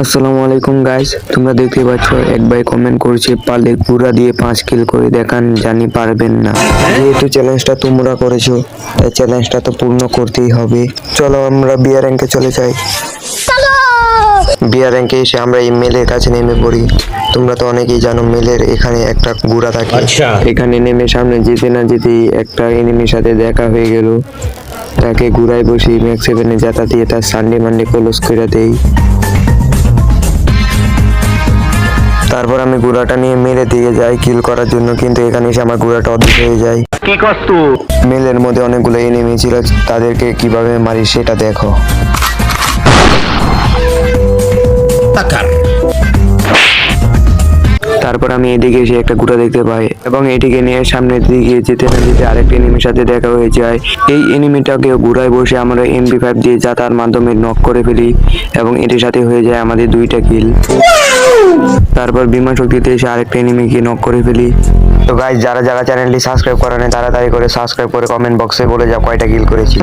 আসসালামু আলাইকুম গাইস, তোমরা দেখতে পাচ্ছ এক ভাই কমেন্ট করছে পারলে গুড়া দিয়ে 5 কিল করে দেখান, জানি পারবেন না। যেহেতু চ্যালেঞ্জটা তোমরা করেছো তাই চ্যালেঞ্জটা তো পূর্ণ করতেই হবে। চলো আমরা বিয়ার র্যাঙ্কে চলে যাই। বিয়ার র্যাঙ্কে এসে আমরা এই মেলের কাছে নেমে পড়ি। তোমরা তো অনেকেই জানো মেলের এখানে একটা গুড়া থাকে। এখানে নেমে সামনে যেতে না যেতেই একটা এনিমির সাথে দেখা হয়ে গেল। তাকে ঘুরায় বসি ম্যাক্স 7-এ যাতা দিয়ে তার সানডে মানডে ক্লোজ করে দেই। তারপর আমি গুড়াটা নিয়ে মেলে দিয়ে যাই কিল করার জন্য, কিন্তু এখানে এসে আমার গুড়াটা অর্ধেক হয়ে যায়। কি কষ্ট মেলের মধ্যে অনেকগুলো এনিমি ছিল, তাদেরকে কিভাবে মারি সেটা দেখো। তারপর আমি এদিকে এসে একটা গুড়া দেখতে পাই এবং এটিকে নিয়ে সামনের দিকে যেতে না যেতে আরেকটা এনিমির সাথে দেখা হয়ে যায়। এই এনিমিটাকে ঘুরায় বসে আমরা MP5 দিয়ে যাতার মাধ্যমে নক করে ফেলি এবং এটির সাথে হয়ে যায় আমাদের 2টা কিল। তারপর বিমান শক্তিতে এসে আরেকটা এনিমিকে নক করে ফেলি। তো গাইস, যারা যারা চ্যানেলটি সাবস্ক্রাইব করে না তাড়াতাড়ি করে সাবস্ক্রাইব করে কমেন্ট বক্সে বলে যাও কয়টা কিল করেছি।